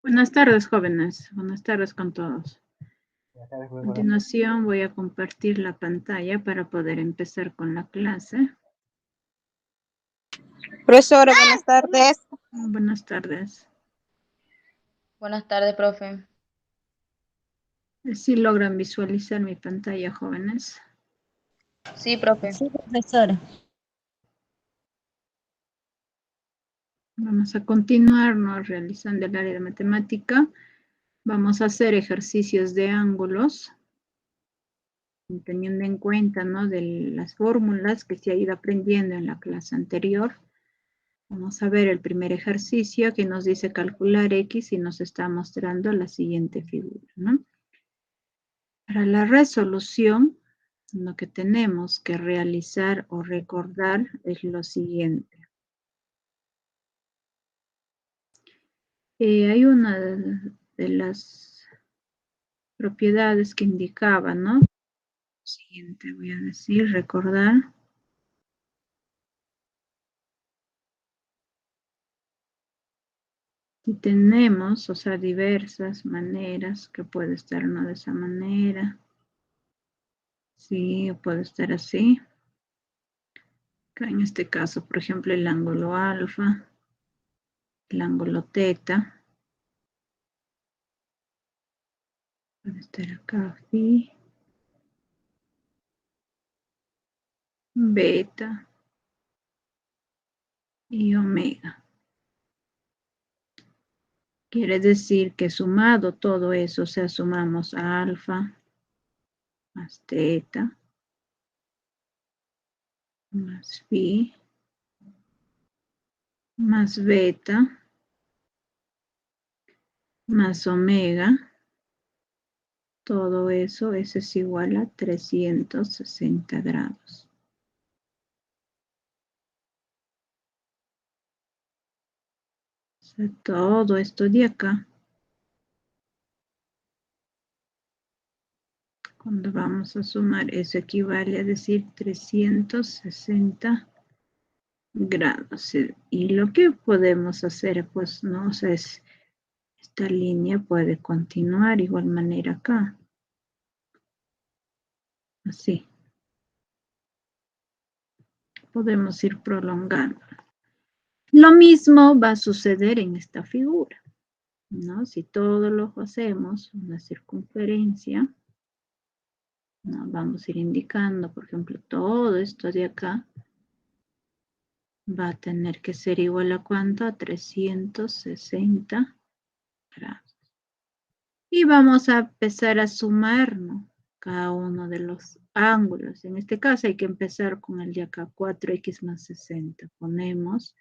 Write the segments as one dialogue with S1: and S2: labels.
S1: Buenas tardes, jóvenes. Buenas tardes con todos. A continuación voy a compartir la pantalla para poder empezar con la clase.
S2: Profesora, buenas tardes.
S1: Buenas tardes.
S3: Buenas tardes, profe.
S1: ¿Sí logran visualizar mi pantalla, jóvenes?
S3: Sí, profe.
S2: Sí, profesora.
S1: Vamos a continuar, ¿no?, realizando el área de matemática. Vamos a hacer ejercicios de ángulos, teniendo en cuenta, ¿no?, de las fórmulas que se ha ido aprendiendo en la clase anterior. Vamos a ver el primer ejercicio que nos dice calcular X y nos está mostrando la siguiente figura, ¿no? Para la resolución, lo que tenemos que realizar o recordar es lo siguiente. Hay una de las propiedades que indicaba, ¿no? Lo siguiente voy a decir, recordar. Y tenemos, o sea, diversas maneras que puede estar, ¿no?, de esa manera. Sí, o puede estar así. Acá en este caso, por ejemplo, el ángulo alfa, el ángulo teta. Puede estar acá, phi, beta y omega. Quiere decir que sumado todo eso, o sea, sumamos alfa más teta más phi más beta más omega, todo eso es igual a 360 grados. O sea, todo esto de acá, cuando vamos a sumar, eso equivale a decir 360 grados. Y lo que podemos hacer, pues, no, o sea, es esta línea puede continuar igual manera acá. Así. Podemos ir prolongando. Lo mismo va a suceder en esta figura, ¿no? Si todo lo hacemos, una circunferencia, ¿no?, vamos a ir indicando, por ejemplo, todo esto de acá va a tener que ser igual a ¿cuánto? A 360 grados. Y vamos a empezar a sumar, ¿no?, cada uno de los ángulos. En este caso hay que empezar con el de acá, 4x más 60. Ponemos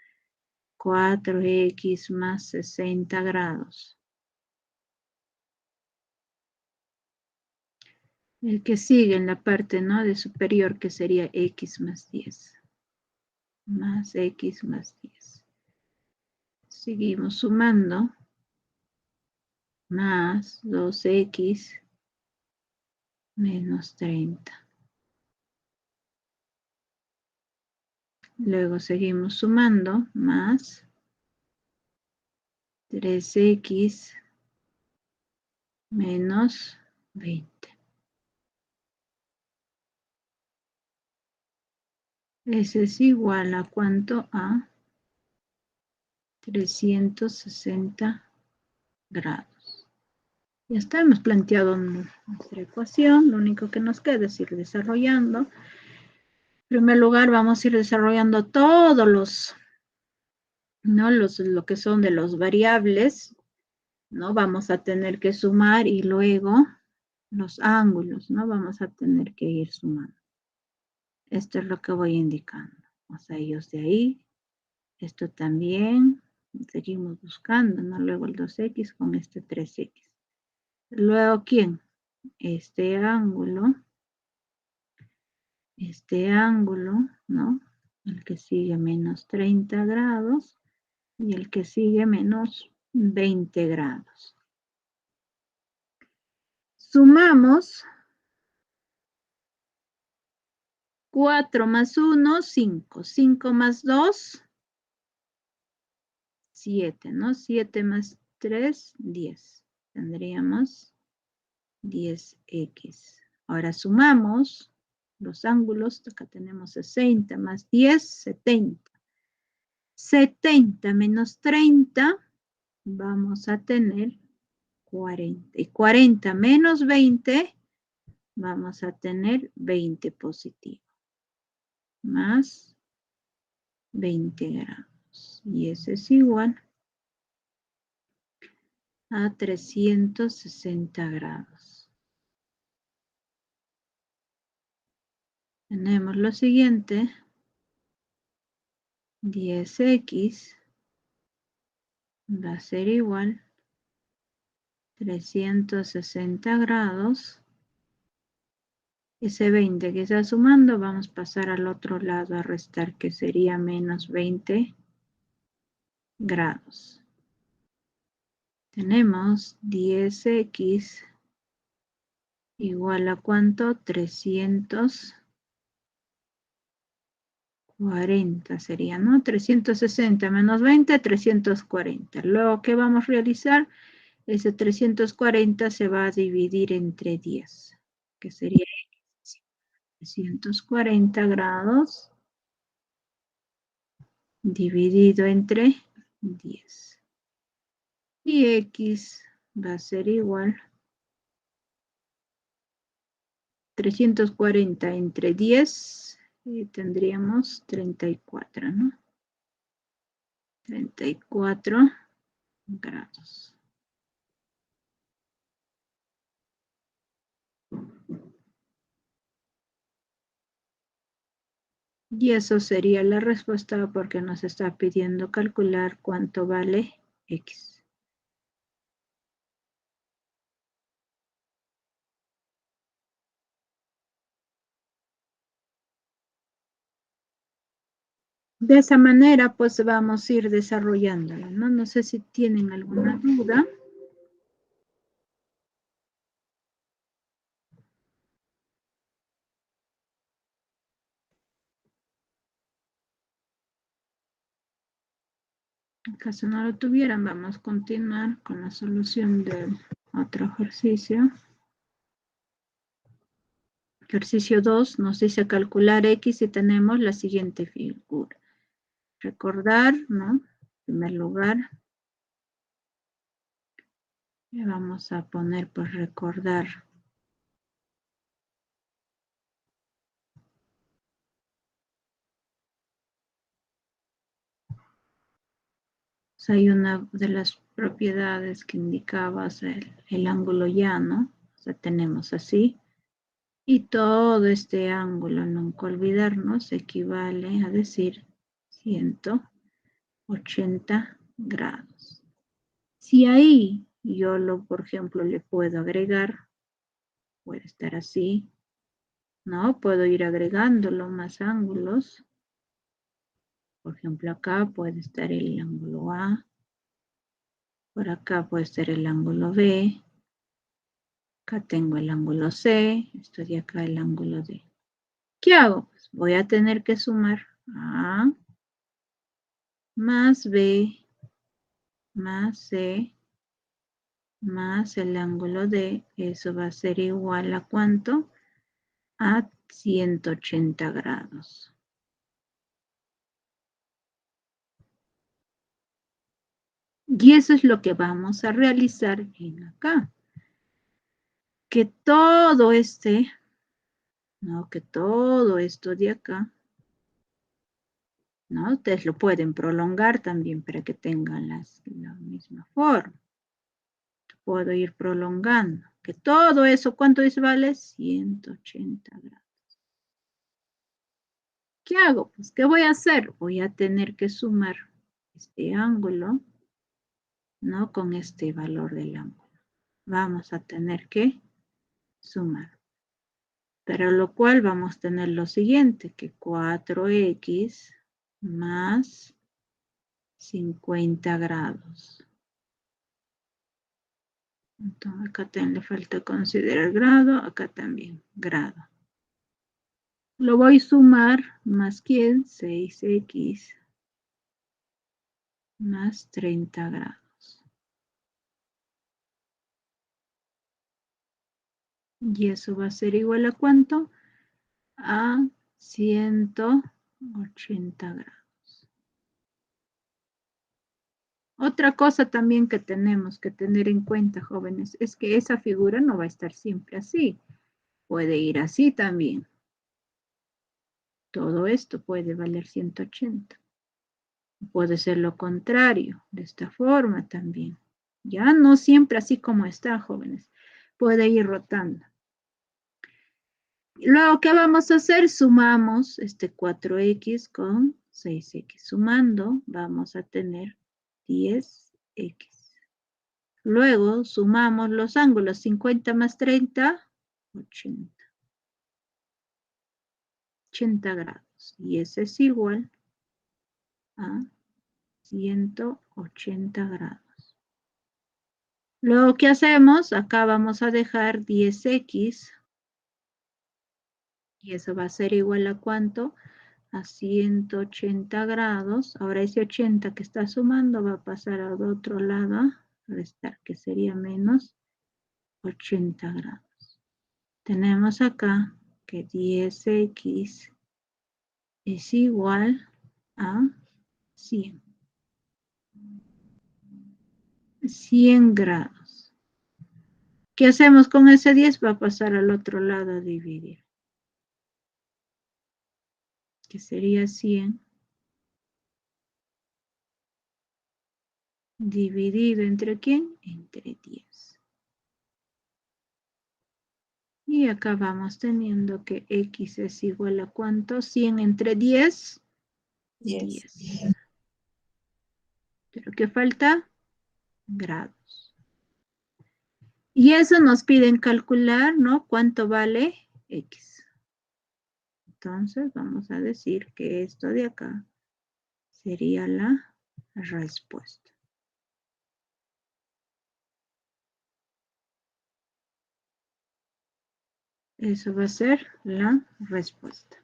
S1: 4x más 60 grados. El que sigue en la parte, ¿no?, de superior, que sería x más 10. Más x más 10. Seguimos sumando. Más 2x menos 30. Luego seguimos sumando, más 3x menos 20. Ese es igual a ¿cuánto? A 360 grados. Ya está, hemos planteado nuestra ecuación. Lo único que nos queda es ir desarrollando. En primer lugar, vamos a ir desarrollando todos los, ¿no?, lo que son de los variables, ¿no? Vamos a tener que sumar y luego los ángulos, ¿no? Vamos a tener que ir sumando. Esto es lo que voy indicando. O sea, ellos de ahí, esto también, seguimos buscando, ¿no? Luego el 2x con este 3x. Luego, ¿quién? Este ángulo, ¿no? El que sigue menos 30 grados y el que sigue menos 20 grados. Sumamos 4 más 1, 5. 5 más 2, 7, ¿no? 7 más 3, 10. Tendríamos 10x. Ahora sumamos los ángulos. Acá tenemos 60 más 10, 70. 70 menos 30, vamos a tener 40. Y 40 menos 20, vamos a tener 20 positivo. Más 20 grados. Y eso es igual a 360 grados. Tenemos lo siguiente. 10x va a ser igual 360 grados. Ese 20 que está sumando, vamos a pasar al otro lado a restar, que sería menos 20 grados. Tenemos 10x igual a ¿cuánto? 340 sería, ¿no? 360 menos 20, 340. Luego, ¿qué vamos a realizar? Ese 340 se va a dividir entre 10, que sería 340 grados dividido entre 10. Y x va a ser igual 340 entre 10, tendríamos 34, ¿no? 34 grados. Y eso sería la respuesta porque nos está pidiendo calcular cuánto vale x. De esa manera, pues vamos a ir desarrollándola, ¿no? No sé si tienen alguna duda. En caso no lo tuvieran, vamos a continuar con la solución del otro ejercicio. Ejercicio 2 nos dice calcular x y tenemos la siguiente figura. Recordar, ¿no? En primer lugar, le vamos a poner pues recordar. Hay una de las propiedades que indicaba el ángulo llano. O sea, tenemos así. Y todo este ángulo, nunca olvidarnos, equivale a decir 180 grados. Si ahí yo por ejemplo, le puedo agregar, puede estar así, ¿no? Puedo ir agregándolo más ángulos. Por ejemplo, acá puede estar el ángulo A. Por acá puede estar el ángulo B. Acá tengo el ángulo C. Esto de acá el ángulo D. ¿Qué hago? Pues voy a tener que sumar A más B más C más el ángulo D. Eso va a ser igual a ¿cuánto? A 180 grados. Y eso es lo que vamos a realizar en acá. Que todo ¿no? Que todo esto de acá, ¿no? Ustedes lo pueden prolongar también para que tengan la misma forma. Puedo ir prolongando. Que todo eso, ¿cuánto vale? 180 grados. ¿Qué hago? Pues, ¿qué voy a hacer? Voy a tener que sumar este ángulo, ¿no? Con este valor del ángulo. Vamos a tener que sumar. Pero lo cual vamos a tener lo siguiente, que 4x más 50 grados. Entonces acá también le falta considerar grado, acá también grado. Lo voy a sumar más ¿quién? 6x más 30 grados. Y eso va a ser igual a ¿cuánto? A 180 grados. Otra cosa también que tenemos que tener en cuenta, jóvenes, es que esa figura no va a estar siempre así. Puede ir así también. Todo esto puede valer 180. Puede ser lo contrario, de esta forma también. Ya no siempre así como está, jóvenes. Puede ir rotando. Luego, ¿qué vamos a hacer? Sumamos este 4x con 6x. Sumando, vamos a tener 10x. Luego, sumamos los ángulos. 50 más 30, 80. 80 grados. Y ese es igual a 180 grados. Luego, ¿qué hacemos? Acá vamos a dejar 10x. Y eso va a ser igual a ¿cuánto? A 180 grados. Ahora ese 80 que está sumando va a pasar al otro lado a restar, que sería menos 80 grados. Tenemos acá que 10x es igual a 100. 100 grados. ¿Qué hacemos con ese 10? Va a pasar al otro lado a dividir. Que sería 100 dividido entre ¿quién? Entre 10. Y acá vamos teniendo que x es igual a ¿cuánto? 100 entre 10. 10. ¿Pero qué falta? Grados. Y eso nos piden calcular, ¿no? ¿Cuánto vale x? Entonces vamos a decir que esto de acá sería la respuesta. Eso va a ser la respuesta.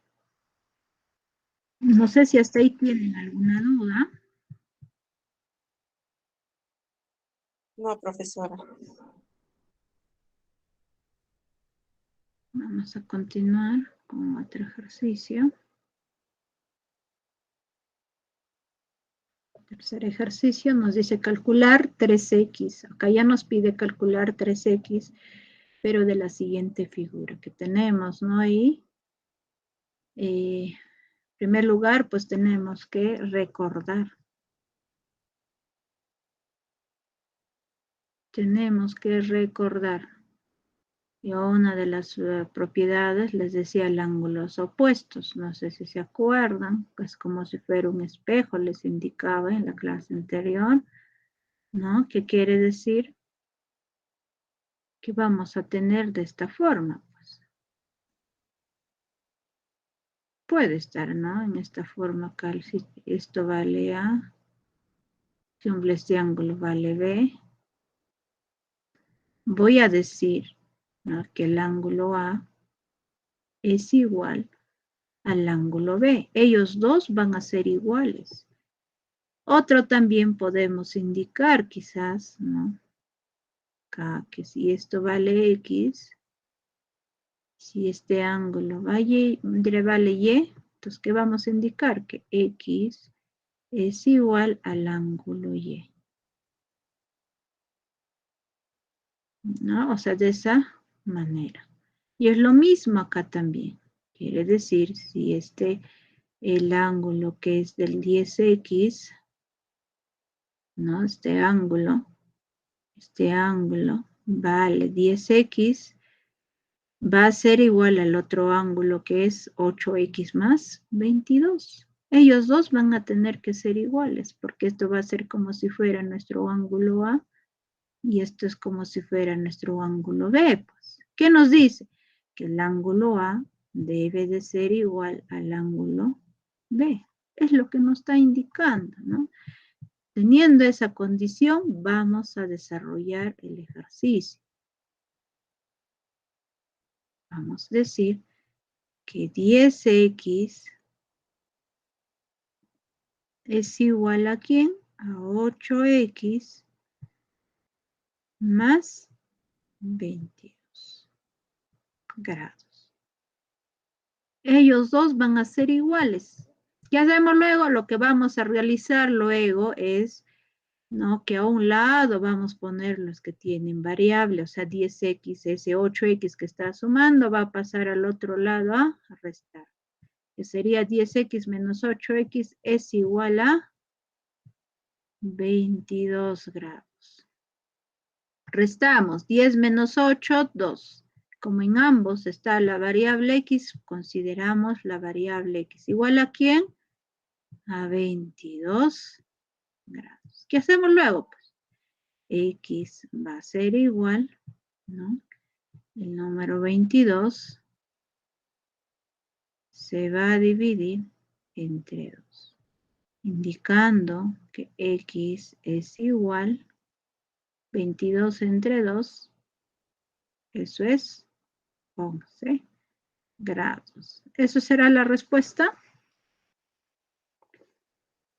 S1: No sé si hasta ahí tienen alguna duda.
S2: No, profesora.
S1: Vamos a continuar con otro ejercicio. Tercer ejercicio nos dice calcular 3x. Acá ya nos pide calcular 3x, pero de la siguiente figura que tenemos, ¿no? Y en primer lugar, pues tenemos que recordar. Tenemos que recordar. Yo una de las propiedades les decía el ángulos opuestos. No sé si se acuerdan. Es como si fuera un espejo, les indicaba en la clase anterior, ¿no? ¿Qué quiere decir? Que vamos a tener de esta forma. Pues. Puede estar, ¿no? En esta forma acá, si esto vale A, si este ángulo vale B, voy a decir, ¿no? Que el ángulo A es igual al ángulo B. Ellos dos van a ser iguales. Otro también podemos indicar quizás, ¿no? Acá, que si esto vale X, si este ángulo vale Y, entonces, ¿qué vamos a indicar? Que X es igual al ángulo Y. ¿No? O sea, de esa manera. Y es lo mismo acá también. Quiere decir, si el ángulo que es del 10x, ¿no? Este ángulo vale 10x, va a ser igual al otro ángulo que es 8x más 22. Ellos dos van a tener que ser iguales, porque esto va a ser como si fuera nuestro ángulo A, y esto es como si fuera nuestro ángulo B. Pues. ¿Qué nos dice? Que el ángulo A debe de ser igual al ángulo B. Es lo que nos está indicando, ¿no? Teniendo esa condición, vamos a desarrollar el ejercicio. Vamos a decir que 10x es igual a ¿quién? A 8x más 22. grados. Ellos dos van a ser iguales. ¿Qué hacemos luego? Lo que vamos a realizar luego es, ¿no? Que a un lado vamos a poner los que tienen variable, o sea, 10x, ese 8x que está sumando, va a pasar al otro lado a restar. Que sería 10x menos 8x es igual a 22 grados. Restamos 10 menos 8, 2. Como en ambos está la variable x, consideramos la variable x igual a ¿quién? A 22 grados. ¿Qué hacemos luego? Pues x va a ser igual, ¿no? El número 22 se va a dividir entre 2, indicando que x es igual 22 entre 2, eso es 11 grados. ¿Eso será la respuesta?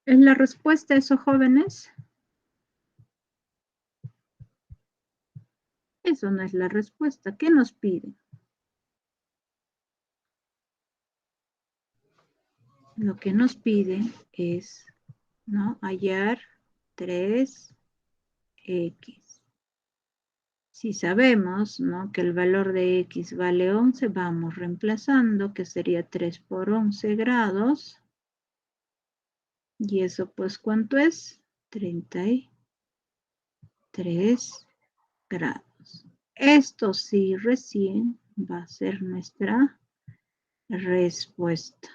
S1: ¿Es la respuesta eso, jóvenes? Eso no es la respuesta. ¿Qué nos piden? Lo que nos pide es, ¿no? Hallar 3x. Si sabemos, ¿no? Que el valor de x vale 11, vamos reemplazando, que sería 3 por 11 grados. Y eso, pues, ¿cuánto es? 33 grados. Esto sí recién va a ser nuestra respuesta.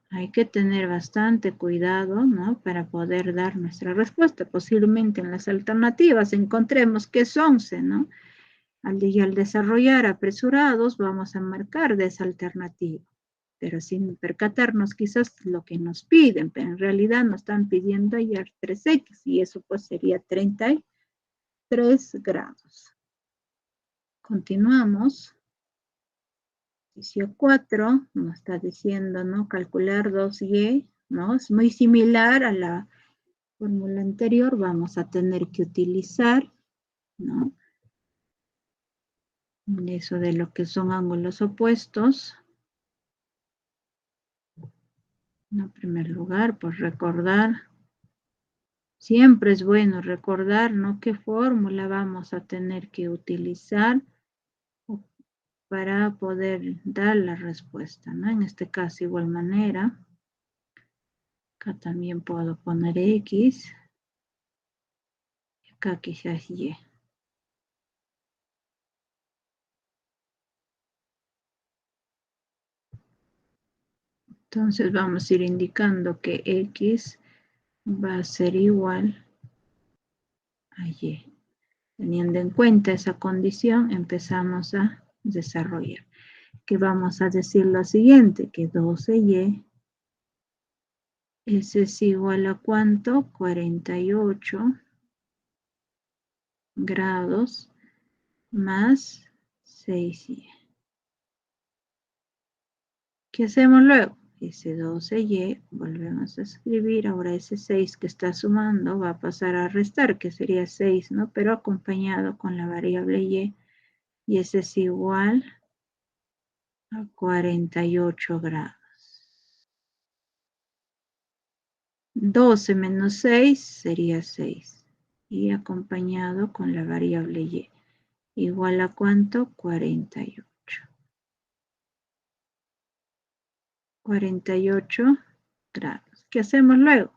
S1: Hay que tener bastante cuidado, ¿no? Para poder dar nuestra respuesta. Posiblemente en las alternativas encontremos que es 11, ¿no? Al desarrollar apresurados vamos a marcar de esa alternativa. Pero sin percatarnos quizás lo que nos piden, pero en realidad nos están pidiendo hallar 3x y eso pues sería 33 grados. Continuamos. Ejercicio 4 nos está diciendo, ¿no? Calcular 2y, ¿no? Es muy similar a la fórmula anterior. Vamos a tener que utilizar, ¿no? Eso de lo que son ángulos opuestos. En primer lugar, pues recordar. Siempre es bueno recordar, ¿no? ¿Qué fórmula vamos a tener que utilizar para poder dar la respuesta, ¿no? En este caso, igual manera. Acá también puedo poner X. Acá quizás Y. Entonces vamos a ir indicando que X va a ser igual a Y. Teniendo en cuenta esa condición, empezamos a desarrollar. Que vamos a decir lo siguiente, que 12Y es igual a ¿cuánto? 48 grados más 6Y. ¿Qué hacemos luego? Ese 12y, volvemos a escribir, ahora ese 6 que está sumando va a pasar a restar, que sería 6, ¿no? Pero acompañado con la variable y ese es igual a 48 grados. 12 menos 6 sería 6, y acompañado con la variable y, igual a ¿cuánto? 48. 48 grados. ¿Qué hacemos luego?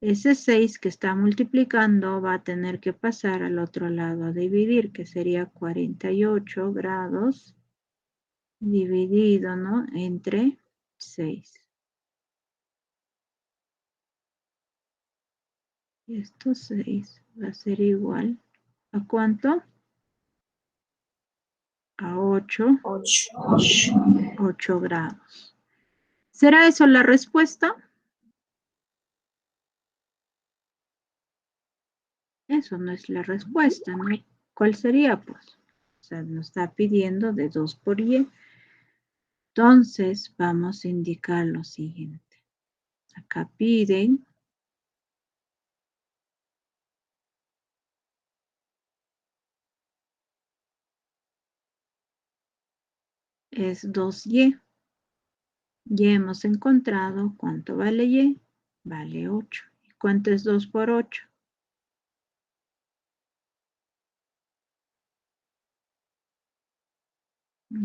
S1: Ese 6 que está multiplicando va a tener que pasar al otro lado a dividir, que sería 48 grados dividido, ¿no? Entre 6. Y esto 6 va a ser igual ¿a cuánto? A 8 grados. ¿Será eso la respuesta? Eso no es la respuesta, ¿no? ¿Cuál sería? Pues, o sea, nos está pidiendo de 2 por y. Entonces, vamos a indicar lo siguiente. Acá piden es 2y. Ya hemos encontrado cuánto vale y. Vale 8. ¿Y cuánto es 2 por 8?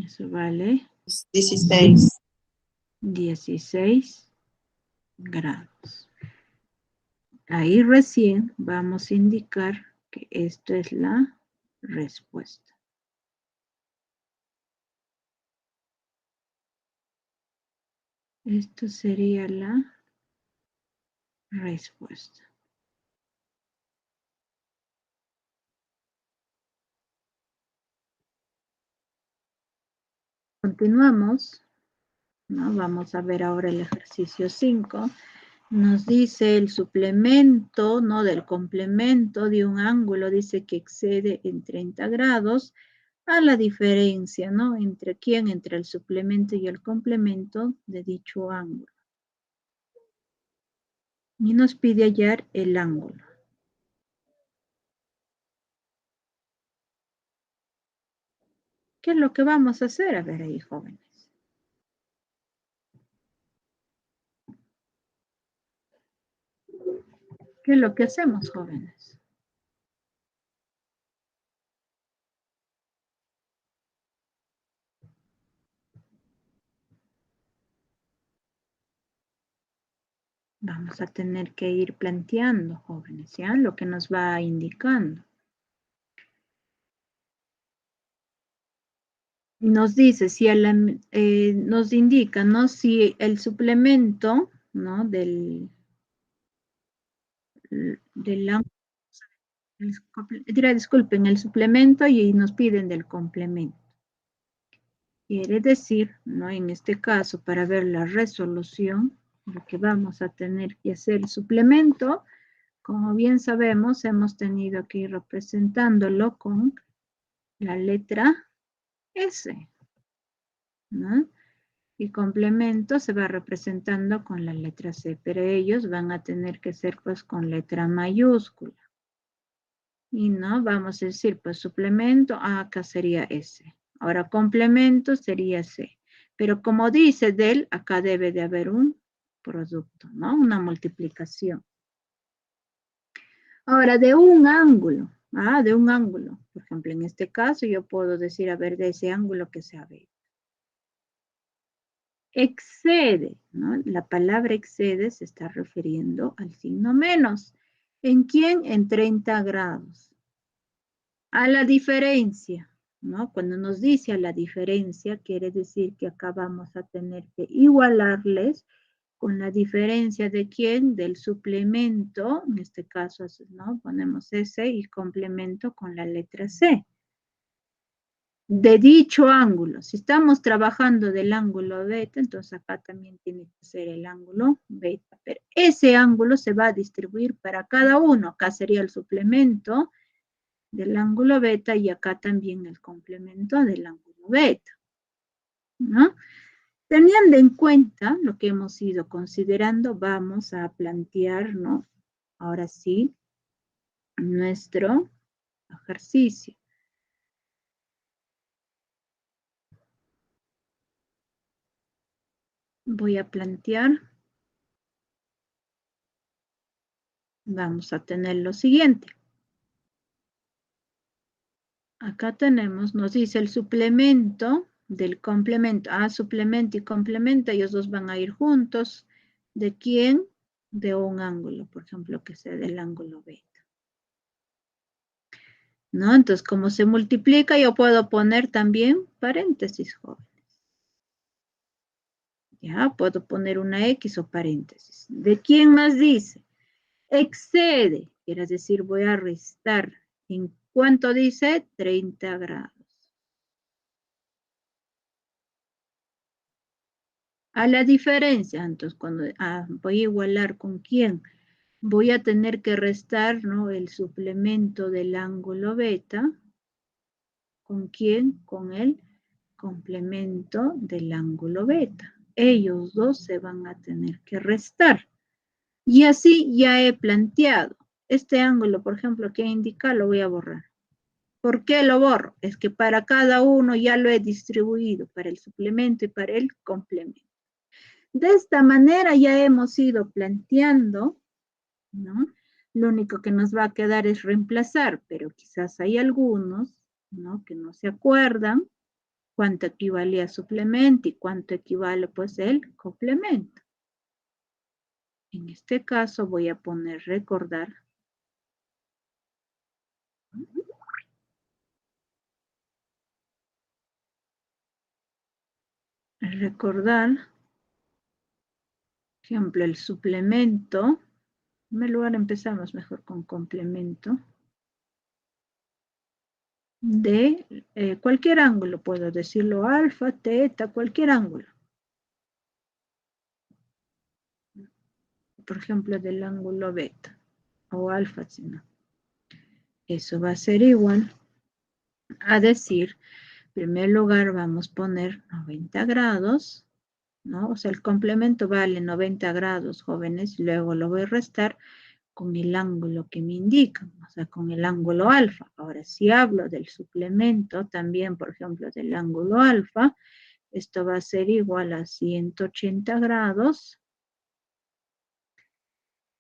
S1: Eso vale
S2: 16.
S1: 16 grados. Ahí recién vamos a indicar que esto es la respuesta. Esto sería la respuesta. Continuamos, ¿no? Vamos a ver ahora el ejercicio 5. Nos dice el suplemento, ¿no? Del complemento de un ángulo, dice que excede en 30 grados a la diferencia, ¿no? ¿Entre quién? Entre el suplemento y el complemento de dicho ángulo. Y nos pide hallar el ángulo. ¿Qué es lo que vamos a hacer? A ver ahí, jóvenes. ¿Qué es lo que hacemos, jóvenes? Vamos a tener que ir planteando, jóvenes, ¿ya? Lo que nos va indicando. Nos dice, si nos indica, ¿no? Si el suplemento, ¿no? Del disculpen, el suplemento y nos piden del complemento. Quiere decir, ¿no? En este caso, para ver la resolución, lo que vamos a tener que hacer el suplemento, como bien sabemos, hemos tenido que ir representándolo con la letra S, ¿no? Y complemento se va representando con la letra C, pero ellos van a tener que ser pues con letra mayúscula. Y no, vamos a decir pues suplemento, acá sería S. Ahora complemento sería C. Pero como dice del, acá debe de haber un producto, ¿no? Una multiplicación. Ahora, de un ángulo, de un ángulo. Por ejemplo, en este caso yo puedo decir, a ver, de ese ángulo que sea B. Excede, ¿no? La palabra excede se está refiriendo al signo menos. ¿En quién? En 30 grados. A la diferencia, ¿no? Cuando nos dice a la diferencia, quiere decir que acá vamos a tener que igualarles con la diferencia de quién, del suplemento, en este caso, ¿no? Ponemos S y complemento con la letra C. De dicho ángulo, si estamos trabajando del ángulo beta, entonces acá también tiene que ser el ángulo beta, pero ese ángulo se va a distribuir para cada uno, acá sería el suplemento del ángulo beta y acá también el complemento del ángulo beta, ¿no? Teniendo en cuenta lo que hemos ido considerando, vamos a plantear, ¿no? Ahora sí, nuestro ejercicio. Voy a plantear. Vamos a tener lo siguiente. Acá tenemos, nos dice el suplemento del complemento. Suplemento y complemento, ellos dos van a ir juntos. ¿De quién? De un ángulo, por ejemplo, que sea del ángulo beta. ¿No? Entonces, como se multiplica, yo puedo poner también paréntesis, jóvenes. Ya, puedo poner una X o paréntesis. ¿De quién más dice? Excede, quiere decir, voy a restar. ¿En cuánto dice? 30 grados. A la diferencia, entonces, cuando voy a igualar con quién, voy a tener que restar, ¿no? El suplemento del ángulo beta. ¿Con quién? Con el complemento del ángulo beta. Ellos dos se van a tener que restar. Y así ya he planteado. Este ángulo, por ejemplo, que indica, lo voy a borrar. ¿Por qué lo borro? Es que para cada uno ya lo he distribuido, para el suplemento y para el complemento. De esta manera ya hemos ido planteando, ¿no? Lo único que nos va a quedar es reemplazar, pero quizás hay algunos, ¿no? Que no se acuerdan cuánto equivale a suplemento y cuánto equivale pues el complemento. En este caso voy a poner recordar. Recordar, por ejemplo, el suplemento. En primer lugar empezamos mejor con complemento. De cualquier ángulo, puedo decirlo alfa, teta, cualquier ángulo. Por ejemplo, del ángulo beta o alfa, si no. Eso va a ser igual a decir, en primer lugar vamos a poner 90 grados, ¿no? O sea, el complemento vale 90 grados, jóvenes, luego lo voy a restar con el ángulo que me indican, o sea, con el ángulo alfa. Ahora, si hablo del suplemento, también, por ejemplo, del ángulo alfa, esto va a ser igual a 180 grados,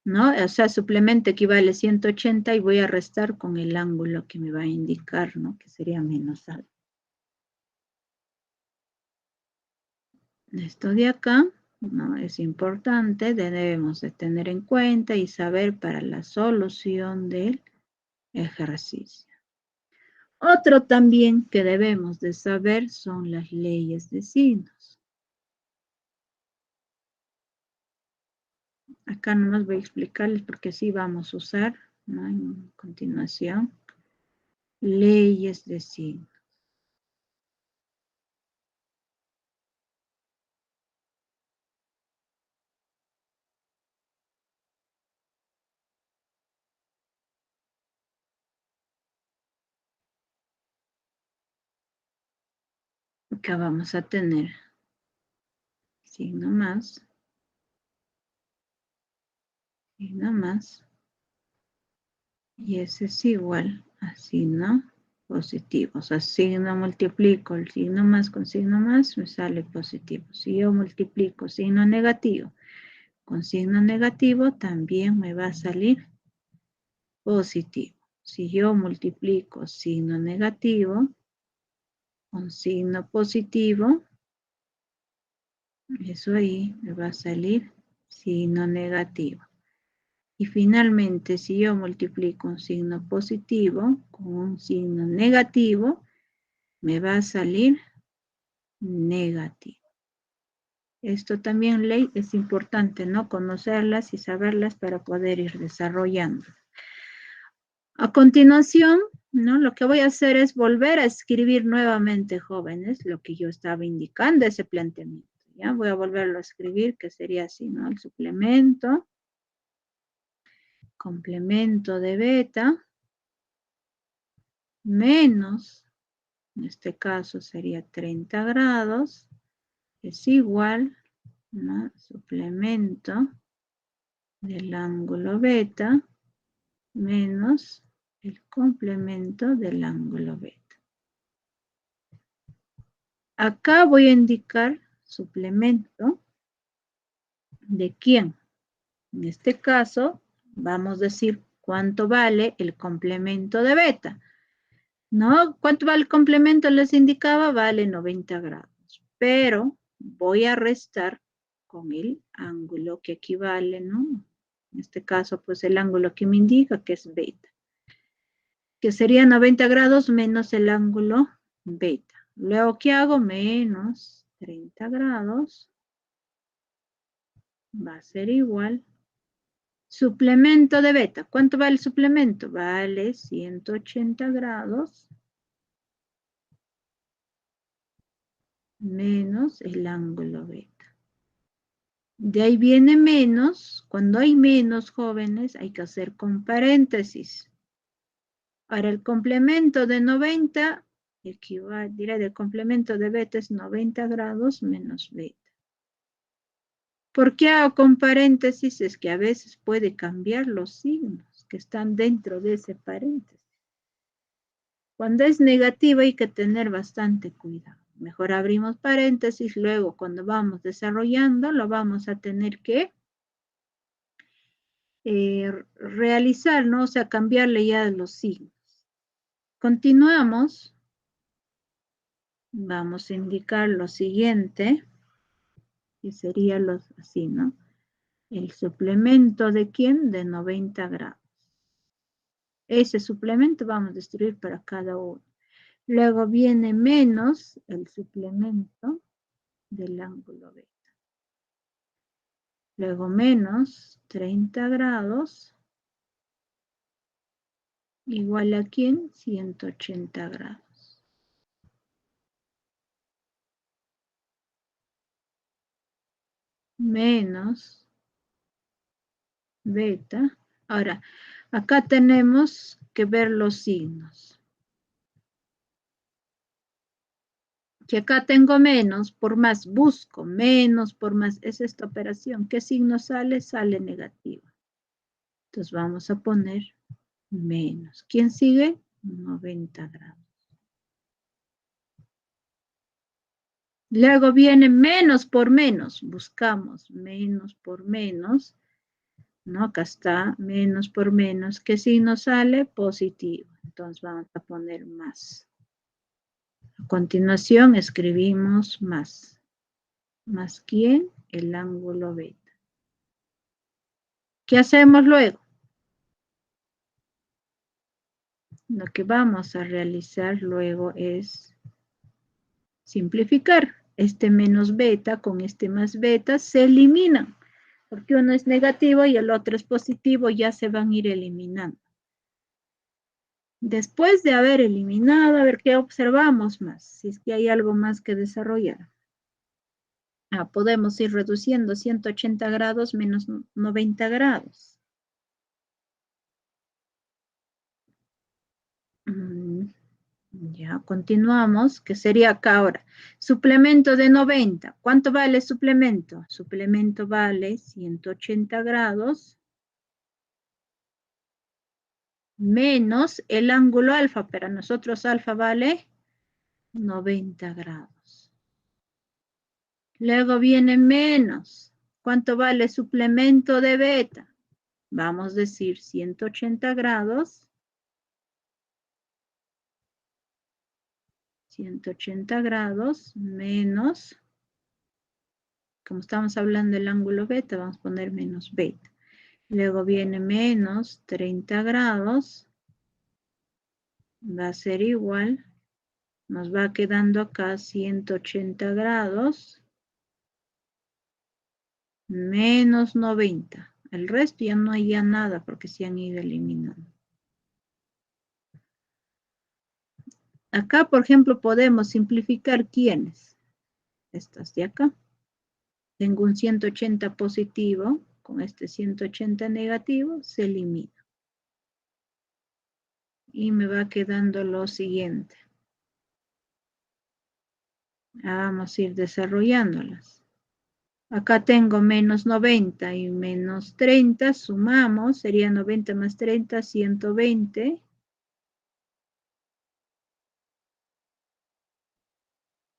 S1: ¿no? O sea, suplemento equivale a 180 y voy a restar con el ángulo que me va a indicar, ¿no? Que sería menos alfa. Esto de acá, ¿no? Es importante, debemos de tener en cuenta y saber para la solución del ejercicio. Otro también que debemos de saber son las leyes de signos. Acá nomás voy a explicarles porque sí vamos a usar, ¿no? En continuación. Leyes de signos. Acá vamos a tener signo más, y ese es igual a signo positivo. O sea, signo multiplico el signo más con signo más, me sale positivo. Si yo multiplico signo negativo con signo negativo, también me va a salir positivo. Si yo multiplico signo negativo con signo positivo, eso ahí me va a salir signo negativo. Y finalmente, si yo multiplico un signo positivo con un signo negativo, me va a salir negativo. Esto también, ley, es importante, ¿no? Conocerlas y saberlas para poder ir desarrollando. A continuación, ¿no? Lo que voy a hacer es volver a escribir nuevamente, jóvenes, lo que yo estaba indicando, ese planteamiento. ¿Ya? Voy a volverlo a escribir, que sería así, ¿no? El suplemento, complemento de beta, menos, en este caso sería 30 grados, es igual, ¿no? Suplemento del ángulo beta, menos el complemento del ángulo beta. Acá voy a indicar suplemento de quién. En este caso, vamos a decir cuánto vale el complemento de beta. ¿No? ¿Cuánto vale el complemento? Les indicaba, vale 90 grados. Pero voy a restar con el ángulo que equivale, ¿no? En este caso, pues el ángulo que me indica que es beta. Que sería 90 grados menos el ángulo beta. Luego, ¿qué hago? Menos 30 grados. Va a ser igual. Suplemento de beta. ¿Cuánto vale el suplemento? Vale 180 grados menos el ángulo beta. De ahí viene menos. Cuando hay menos, jóvenes, hay que hacer con paréntesis. Ahora, el complemento de 90, diré del complemento de beta es 90 grados menos beta. ¿Por qué hago con paréntesis? Es que a veces puede cambiar los signos que están dentro de ese paréntesis. Cuando es negativo hay que tener bastante cuidado. Mejor abrimos paréntesis, luego cuando vamos desarrollando lo vamos a tener que realizar, ¿no? O sea, cambiarle ya los signos. Continuamos. Vamos a indicar lo siguiente, que sería así, ¿no? El suplemento de ¿quién? De 90 grados. Ese suplemento vamos a destruir para cada uno. Luego viene menos el suplemento del ángulo beta. Luego menos 30 grados igual a ¿quién? 180 grados. Menos beta. Ahora, acá tenemos que ver los signos. Si acá tengo menos, por más busco, menos por más, es esta operación. ¿Qué signo sale? Sale negativo. Entonces vamos a poner menos. ¿Quién sigue? 90 grados. Luego viene menos por menos. Buscamos menos por menos. ¿No? Acá está menos por menos. ¿Qué signo sale? Positivo. Entonces vamos a poner más. A continuación escribimos más. ¿Más quién? El ángulo beta. ¿Qué hacemos luego? Lo que vamos a realizar luego es simplificar. Este menos beta con este más beta se eliminan. Porque uno es negativo y el otro es positivo, ya se van a ir eliminando. Después de haber eliminado, a ver qué observamos más, si es que hay algo más que desarrollar. Podemos ir reduciendo 180 grados menos 90 grados. Ya, continuamos, que sería acá ahora. Suplemento de 90. ¿Cuánto vale suplemento? Suplemento vale 180 grados menos el ángulo alfa. Para nosotros alfa vale 90 grados. Luego viene menos. ¿Cuánto vale suplemento de beta? Vamos a decir 180 grados. 180 grados menos, como estamos hablando del ángulo beta, vamos a poner menos beta. Luego viene menos 30 grados. Va a ser igual. Nos va quedando acá 180 grados. Menos 90. El resto ya no hay ya nada porque se han ido eliminando. Acá, por ejemplo, podemos simplificar quiénes. Estas de acá. Tengo un 180 positivo. Con este 180 negativo se elimina. Y me va quedando lo siguiente. Vamos a ir desarrollándolas. Acá tengo menos 90 y menos 30. Sumamos. Sería 90 más 30, 120.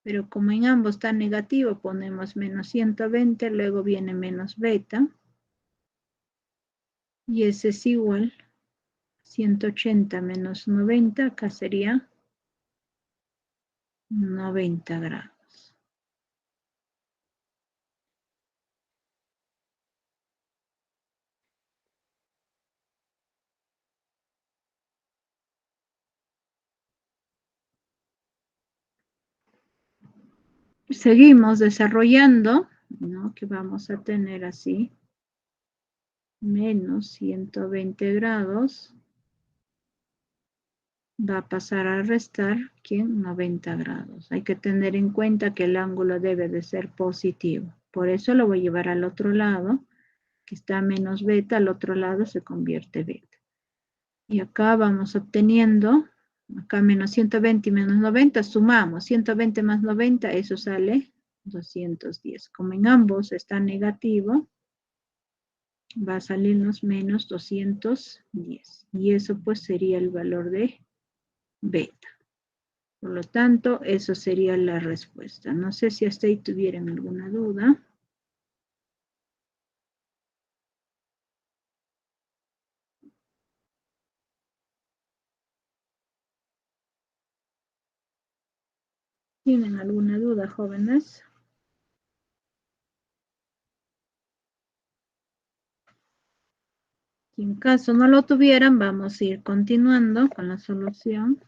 S1: Pero como en ambos está negativo, ponemos menos 120. Luego viene menos beta. Y ese es igual. 180 menos 90. Acá sería 90 grados. Seguimos desarrollando, ¿no? Que vamos a tener así. Menos 120 grados. Va a pasar a restar, ¿quién? 90 grados. Hay que tener en cuenta que el ángulo debe de ser positivo. Por eso lo voy a llevar al otro lado, que está menos beta, al otro lado se convierte beta. Y acá vamos obteniendo, acá menos 120 y menos 90, sumamos 120 más 90, eso sale 210. Como en ambos está negativo, va a salirnos menos 210. Y eso pues sería el valor de beta. Por lo tanto, eso sería la respuesta. No sé si hasta ahí tuvieran alguna duda. ¿Tienen alguna duda, jóvenes? Si en caso no lo tuvieran, vamos a ir continuando con la solución.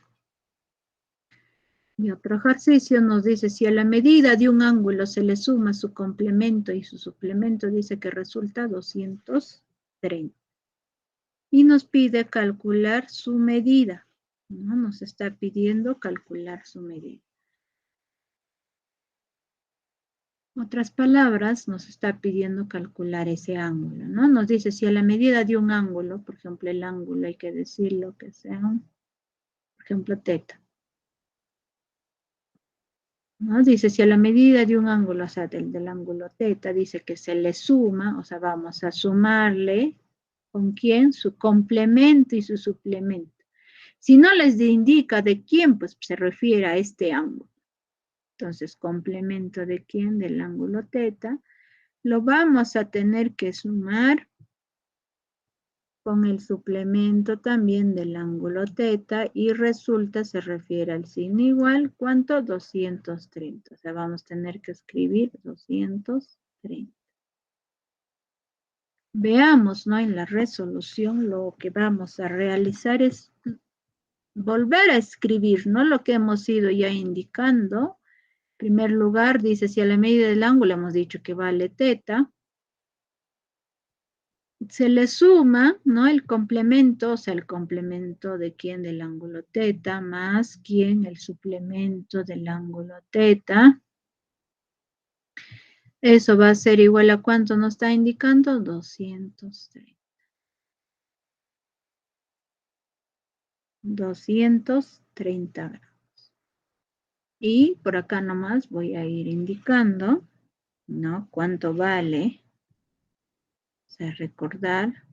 S1: Y otro ejercicio nos dice, si a la medida de un ángulo se le suma su complemento y su suplemento, dice que resulta 230. Y nos pide calcular su medida, ¿no? Nos está pidiendo calcular su medida. Otras palabras, nos está pidiendo calcular ese ángulo, ¿no? Nos dice, si a la medida de un ángulo, por ejemplo, el ángulo hay que decirlo que sea, por ejemplo, teta. ¿No? Dice, si a la medida de un ángulo, o sea, del ángulo teta, dice que se le suma, o sea, vamos a sumarle, ¿con quién? Su complemento y su suplemento. Si no les indica de quién, pues se refiere a este ángulo. Entonces, complemento de quién, del ángulo teta, lo vamos a tener que sumar con el suplemento también del ángulo teta y resulta, se refiere al signo igual, ¿cuánto? 230. O sea, vamos a tener que escribir 230. Veamos, ¿no? En la resolución lo que vamos a realizar es volver a escribir, ¿no? Lo que hemos ido ya indicando. En primer lugar, dice, si a la medida del ángulo hemos dicho que vale teta, se le suma, ¿no? El complemento, o sea, el complemento de quién, del ángulo teta, más quién, el suplemento del ángulo teta. Eso va a ser igual a ¿cuánto nos está indicando? 230. 230 grados. Y por acá nomás voy a ir indicando, ¿no? ¿Cuánto vale? O sea, recordar.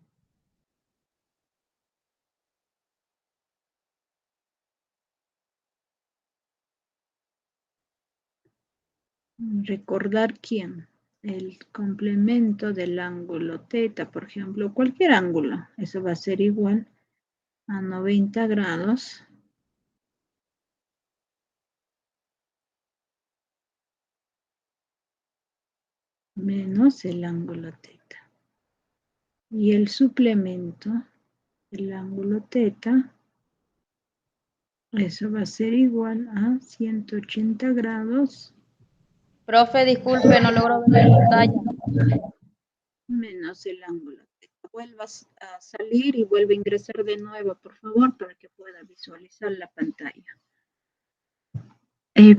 S1: Recordar quién. El complemento del ángulo teta, por ejemplo, cualquier ángulo. Eso va a ser igual a 90 grados menos el ángulo teta. Y el suplemento del ángulo teta, eso va a ser igual a 180 grados
S3: Profe, disculpe, no logro ver la pantalla.
S1: menos el ángulo teta. Vuelvas a salir y vuelve a ingresar de nuevo, por favor, para que pueda visualizar la pantalla.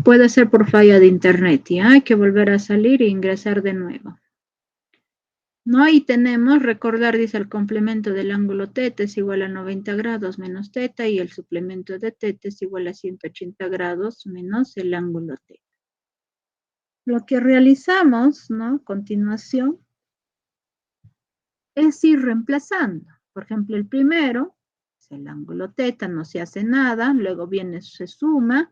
S1: Puede ser por falla de internet, ¿ya? Hay que volver a salir e ingresar de nuevo. No, ahí tenemos, recordar, dice el complemento del ángulo teta es igual a 90 grados menos teta y el suplemento de teta es igual a 180 grados menos el ángulo teta. Lo que realizamos, ¿no? A continuación, es ir reemplazando. Por ejemplo, el primero es el ángulo teta, no se hace nada, luego viene, se suma,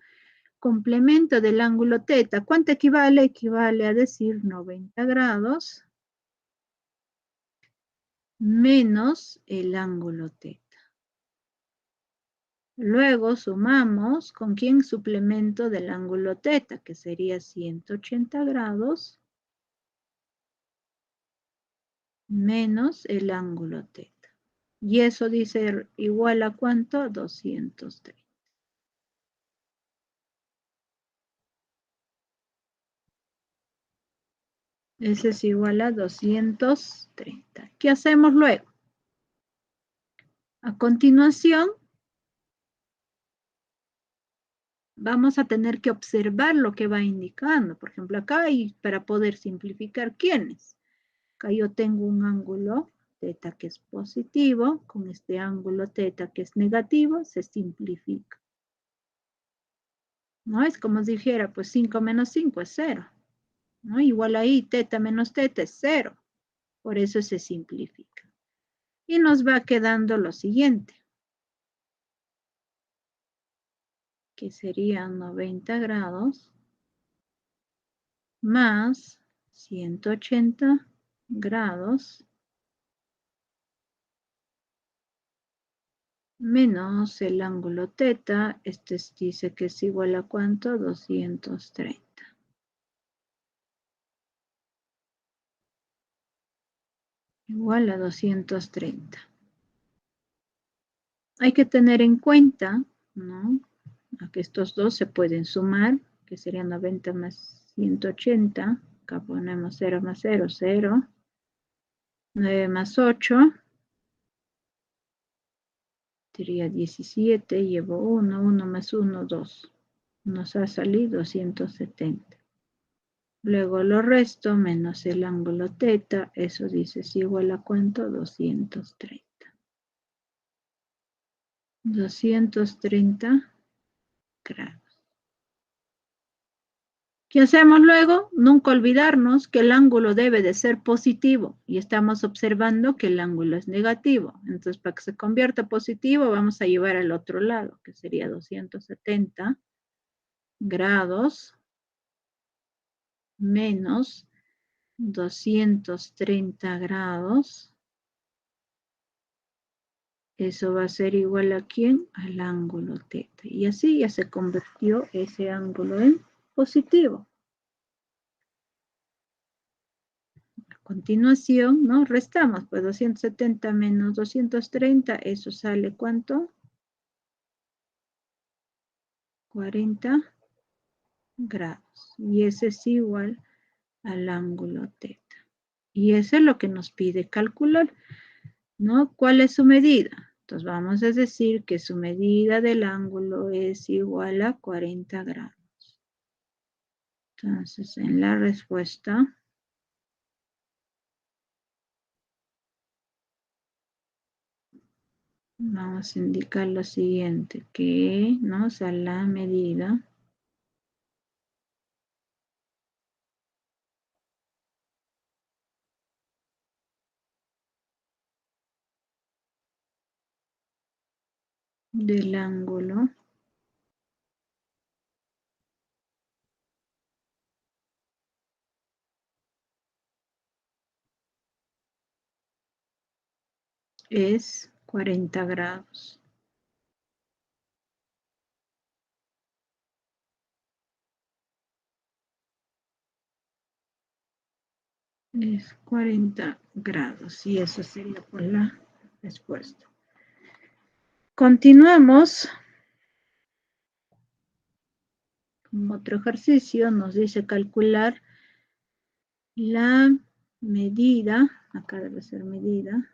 S1: complemento del ángulo teta. ¿Cuánto equivale? Equivale a decir 90 grados menos el ángulo teta. Luego sumamos con quién suplemento del ángulo teta, que sería 180 grados menos el ángulo teta. Y eso dice igual a ¿cuánto? 230. Ese es igual a 230. ¿Qué hacemos luego? A continuación, vamos a tener que observar lo que va indicando. Por ejemplo, acá hay para poder simplificar quiénes. Acá yo tengo un ángulo teta que es positivo, con este ángulo teta que es negativo, se simplifica. ¿No? Es como si dijera, pues 5 menos 5 es 0. ¿No? Igual ahí, teta menos teta es 0. Por eso se simplifica. Y nos va quedando lo siguiente. que serían 90 grados, más 180 grados, menos el ángulo teta, este dice que es igual a ¿cuánto? 230. Igual a 230. Hay que tener en cuenta, ¿no? A que estos dos se pueden sumar, que serían 90 más 180. Acá ponemos 0 más 0, 0. 9 más 8. Sería 17, llevo 1, 1 más 1, 2. Nos ha salido 270. Luego lo resto menos el ángulo teta, eso dice es igual a ¿cuánto? 230. 230 grados. ¿Qué hacemos luego? Nunca olvidarnos que el ángulo debe de ser positivo y estamos observando que el ángulo es negativo. Entonces, para que se convierta positivo, vamos a llevar al otro lado, que sería 270 grados menos 230 grados. Eso va a ser igual a ¿quién? Al ángulo teta. Y así ya se convirtió ese ángulo en positivo. A continuación, ¿no? Restamos, pues 270 menos 230, eso sale ¿cuánto? 40 grados. Y ese es igual al ángulo teta. Y eso es lo que nos pide calcular, ¿no? ¿Cuál es su medida? Entonces vamos a decir que su medida del ángulo es igual a 40 grados. Entonces en la respuesta vamos a indicar lo siguiente, que, ¿no? O sea, la medida del ángulo es 40 grados. Es 40 grados y eso sería por la respuesta. Continuamos con otro ejercicio. Nos dice calcular la medida, acá debe ser medida,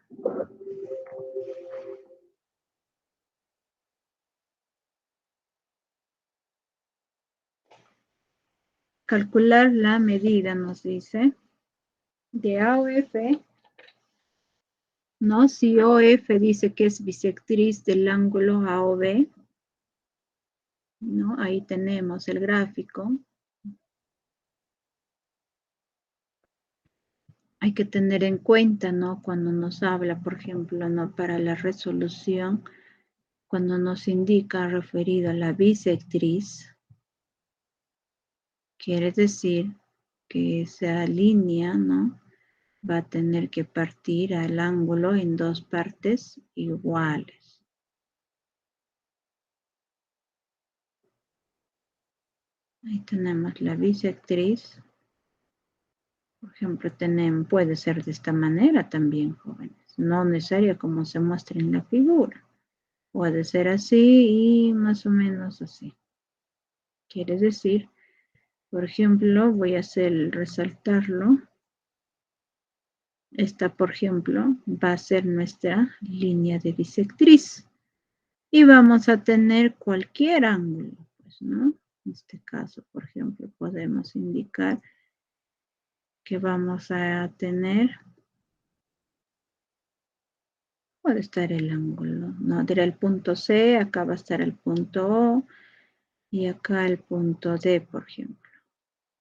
S1: calcular la medida, nos dice, de AOF, ¿no? Si OF dice que es bisectriz del ángulo AOB, ¿no? Ahí tenemos el gráfico. Hay que tener en cuenta, ¿no? Cuando nos habla, por ejemplo, ¿no? Para la resolución, cuando nos indica referido a la bisectriz, quiere decir que esa línea, ¿no? Va a tener que partir al ángulo en dos partes iguales. Ahí tenemos la bisectriz. Por ejemplo, puede ser de esta manera también, jóvenes. No necesaria como se muestra en la figura. Puede ser así y más o menos así. Quiere decir, por ejemplo, voy a resaltarlo. Esta, por ejemplo, va a ser nuestra línea de bisectriz. Y vamos a tener cualquier ángulo, pues, ¿no? En este caso, por ejemplo, podemos indicar que vamos a tener, puede estar el ángulo, ¿no? Dirá el punto C, acá va a estar el punto O, y acá el punto D, por ejemplo.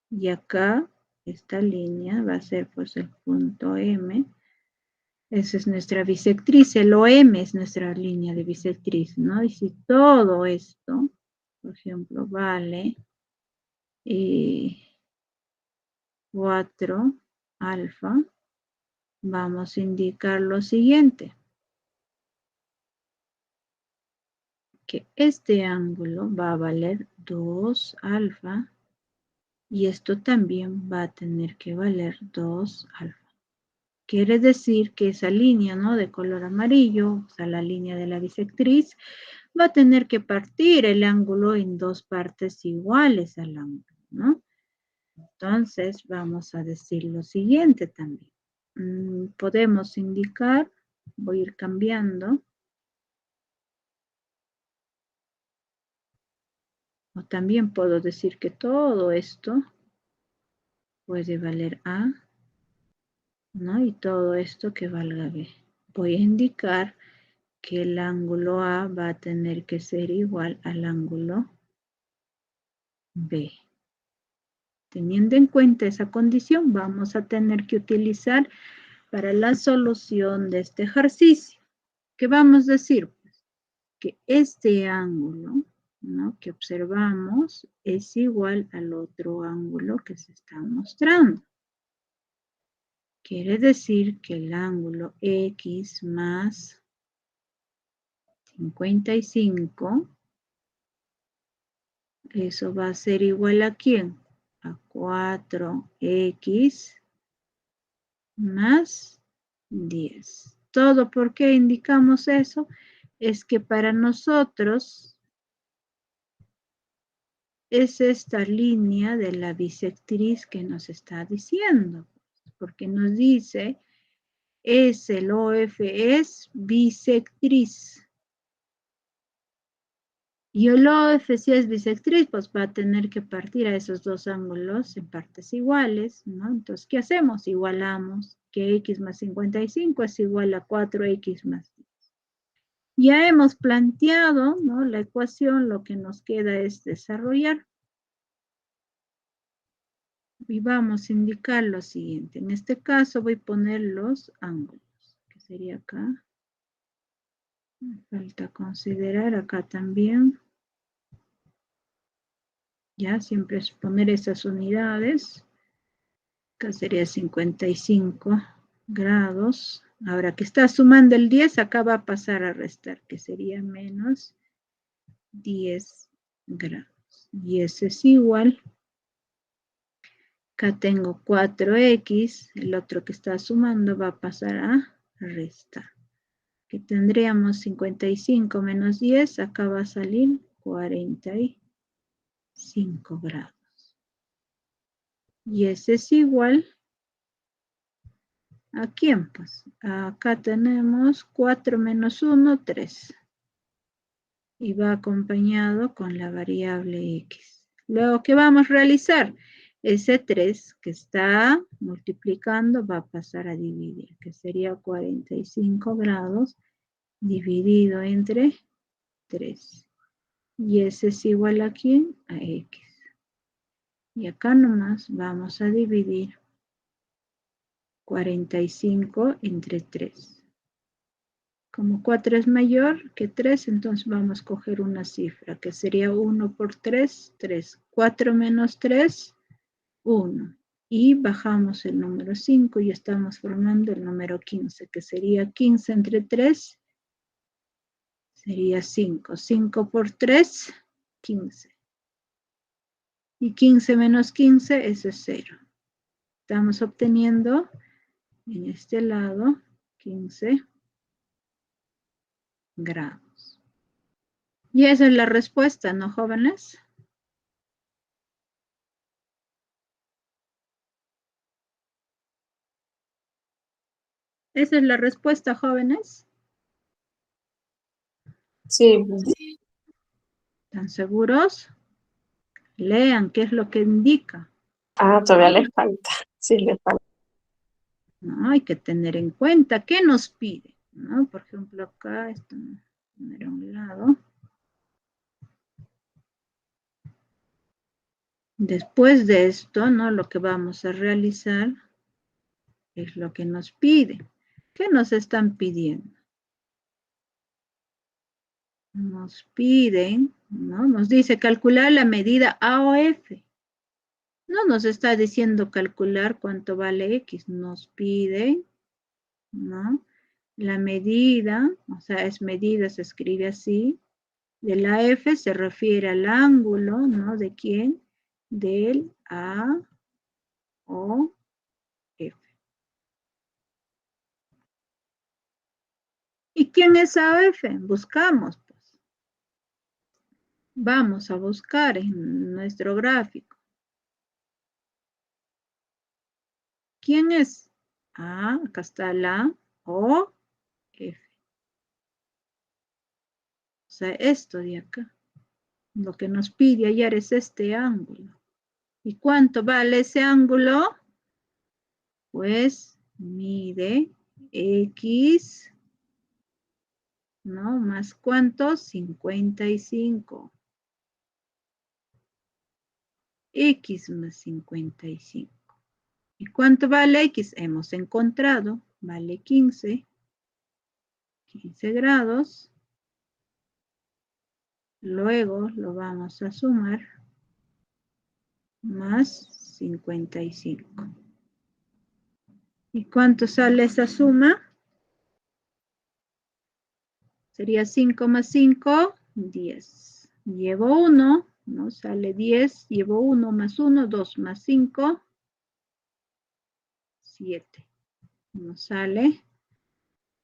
S1: Y acá, esta línea va a ser pues el punto M. Esa es nuestra bisectriz, el OM es nuestra línea de bisectriz, ¿no? Y si todo esto, Por ejemplo, vale 4 alfa. Vamos a indicar lo siguiente. Que este ángulo va a valer 2 alfa y esto también va a tener que valer 2 alfa. Quiere decir que esa línea, ¿no?, de color amarillo, o sea, la línea de la bisectriz, va a tener que partir el ángulo en dos partes iguales al ángulo, ¿no? Entonces, vamos a decir lo siguiente también. Podemos indicar, voy a ir cambiando. O también puedo decir que todo esto puede valer A, ¿no? Y todo esto que valga B. Voy a indicar que el ángulo A va a tener que ser igual al ángulo B. Teniendo en cuenta esa condición, vamos a tener que utilizar para la solución de este ejercicio. ¿Qué vamos a decir? Pues que este ángulo, ¿no?, que observamos es igual al otro ángulo que se está mostrando. Quiere decir que el ángulo X más 55, eso va a ser igual a ¿quién? A 4X más 10. ¿Todo por qué indicamos eso? Es que para nosotros es esta línea de la bisectriz que nos está diciendo, porque nos dice es el OF es bisectriz. Y el OF si es bisectriz, pues va a tener que partir a esos dos ángulos en partes iguales, ¿no? Entonces, ¿qué hacemos? Igualamos que X más 55 es igual a 4X más 10. Ya hemos planteado, ¿no?, la ecuación, lo que nos queda es desarrollar. Y vamos a indicar lo siguiente. En este caso voy a poner los ángulos, que sería acá. Me falta considerar acá también. Ya, siempre es poner esas unidades. Acá sería 55 grados. Ahora que está sumando el 10, acá va a pasar a restar, que sería menos 10 grados. Y ese es igual. Acá tengo 4X, el otro que está sumando va a pasar a restar. Que tendríamos 55 menos 10, acá va a salir 45 grados. Y ese es igual a quién, pues. Acá tenemos 4 menos 1, 3. Y va acompañado con la variable X. Luego, ¿qué vamos a realizar? Ese 3 que está multiplicando va a pasar a dividir, que sería 45 grados dividido entre 3. Y ese es igual a ¿quién? A X. Y acá nomás vamos a dividir 45 entre 3. Como 4 es mayor que 3, entonces vamos a coger una cifra, que sería 1 por 3, 3. 4 menos 3, 1. Y bajamos el número 5 y estamos formando el número 15, que sería 15 entre 3, sería 5. 5 por 3, 15. Y 15 menos 15, eso es 0. Estamos obteniendo en este lado 15 grados. Y esa es la respuesta, ¿no, jóvenes? Esa es la respuesta, jóvenes.
S2: Sí.
S1: ¿Están seguros? Lean qué es lo que indica.
S2: Todavía les falta. Sí, les falta.
S1: No, hay que tener en cuenta qué nos pide, ¿no? Por ejemplo, acá, esto poner a un lado. Después de esto, ¿no?, lo que vamos a realizar es lo que nos pide. ¿Qué nos están pidiendo? nos piden, ¿no? Nos dice calcular la medida A o F. No nos está diciendo calcular cuánto vale X, nos piden, ¿no? La medida, o sea, es medida, se escribe así, de la F se refiere al ángulo, ¿no? ¿De quién? Del A o F. ¿Y quién es AF? Buscamos, pues. Vamos a buscar en nuestro gráfico. ¿Quién es? Ah, acá está la O, F. O sea, esto de acá. Lo que nos pide hallar es este ángulo. ¿Y cuánto vale ese ángulo? Pues mide X, ¿no? ¿Más cuánto? 55. X más 55. ¿Y cuánto vale X? Hemos encontrado. Vale 15. 15 grados. Luego lo vamos a sumar. Más 55. ¿Y cuánto sale esa suma? Sería 5 más 5, 10. Llevo 1, ¿no? Sale 10. Llevo 1 más 1, 2 más 5, 7. Nos sale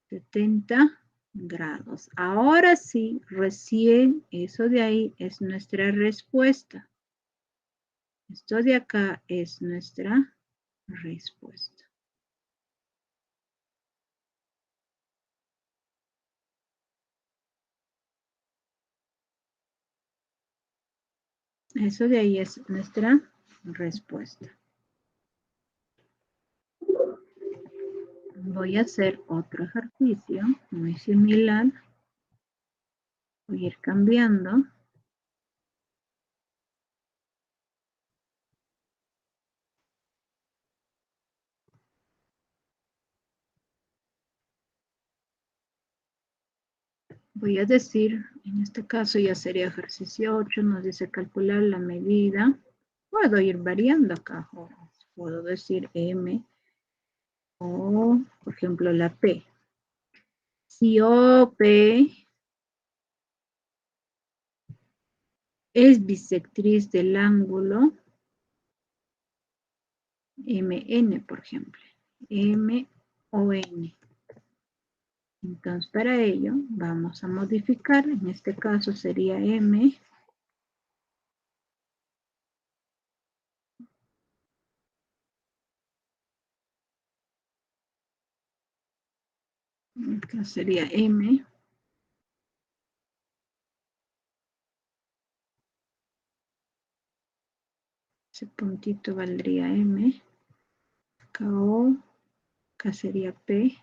S1: 70 grados. Ahora sí, recién eso de ahí es nuestra respuesta. Esto de acá es nuestra respuesta. Eso de ahí es nuestra respuesta. Voy a hacer otro ejercicio muy similar. Voy a ir cambiando. Voy a decir, en este caso ya sería ejercicio 8, nos dice calcular la medida. Puedo ir variando acá. Puedo decir M o, por ejemplo, la P. Si OP es bisectriz del ángulo MN, por ejemplo. M o N. Entonces, para ello, vamos a modificar. En este caso sería M. Acá sería M. Ese puntito valdría M. Acá O. Acá sería P.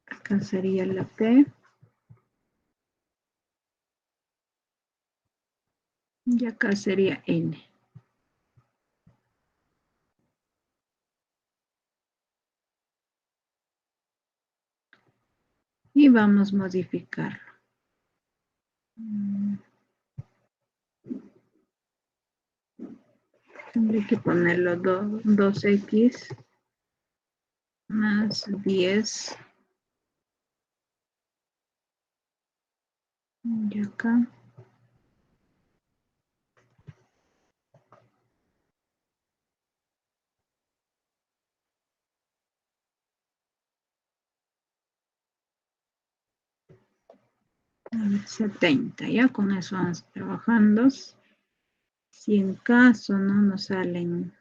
S1: Acá sería la P. Y acá sería N. Y vamos a modificarlo. Tendré que ponerlo 2x más 10. Y acá. A ver, 70. Ya con eso vamos trabajando. Si en caso no nos salen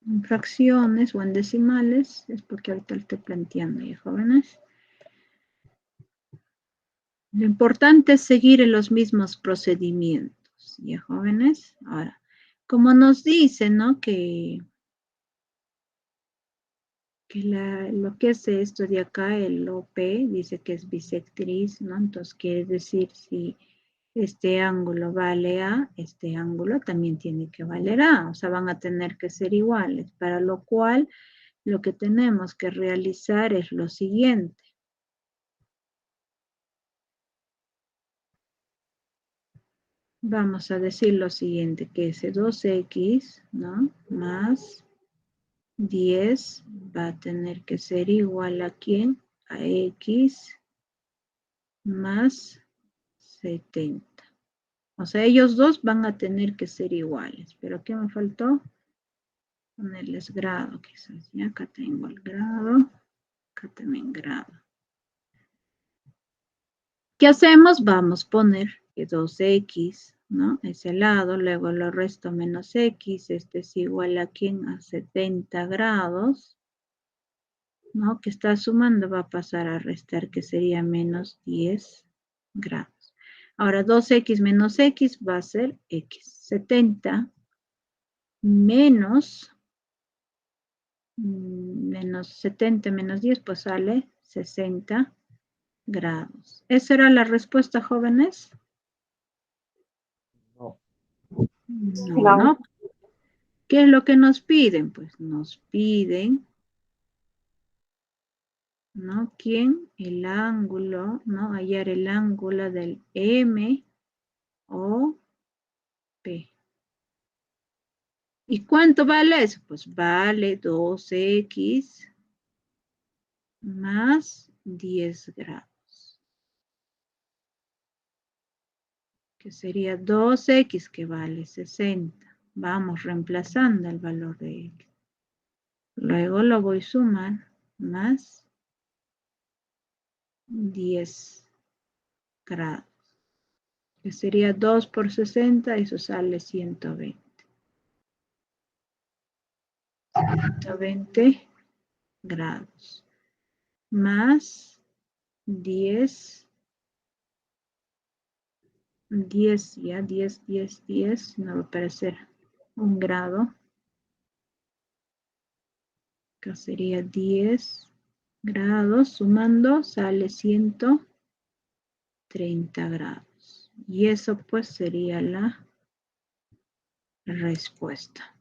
S1: en fracciones o en decimales, es porque ahorita lo estoy planteando ya, jóvenes. Lo importante es seguir en los mismos procedimientos, ya, jóvenes. Ahora, como nos dice, ¿no? Que lo que es esto de acá, el OP, dice que es bisectriz, ¿no? Entonces quiere decir si este ángulo vale A, este ángulo también tiene que valer A. O sea, van a tener que ser iguales, para lo cual lo que tenemos que realizar es lo siguiente. Vamos a decir lo siguiente, que ese 2x, ¿no? Más 10 va a tener que ser igual a ¿quién? A x más 70. O sea, ellos dos van a tener que ser iguales. ¿Pero qué me faltó? Ponerles grado quizás. Ya acá tengo el grado. Acá también grado. ¿Qué hacemos? Vamos a poner que 2x, ¿no? Ese lado, luego lo resto menos x. Este es igual a ¿quién? A 70 grados. ¿No? Que está sumando va a pasar a restar, que sería menos 10 grados. Ahora 2x menos x va a ser x. 70 menos 70 menos 10, pues sale 60 grados. ¿Esa era la respuesta, jóvenes?
S4: No.
S1: No. ¿Qué es lo que nos piden? Pues nos piden, ¿no? ¿Quién? El ángulo, ¿no? Hallar el ángulo del M o P. ¿Y cuánto vale eso? Pues vale 2x más 10 grados. Que sería 2x que vale 60. Vamos reemplazando el valor de x. Luego lo voy a sumar más 10 grados. Que sería 2 por 60, eso sale 120. 120 grados. Más 10 ya, 10, no va a aparecer un grado. Acá sería 10 grados, sumando sale 130 grados. Y eso pues sería la respuesta.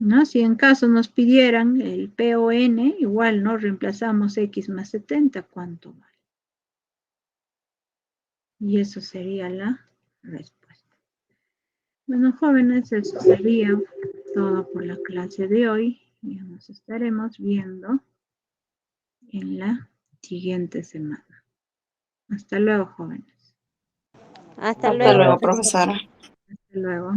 S1: ¿No? Si en caso nos pidieran el P o N, igual no reemplazamos x más 70, ¿cuánto vale? Y eso sería la respuesta. Bueno, jóvenes, eso sería todo por la clase de hoy. Ya nos estaremos viendo en la siguiente semana. Hasta luego, jóvenes.
S3: Hasta
S2: Hasta
S3: luego,
S2: luego,
S3: profesor.
S2: profesora.
S1: Hasta luego.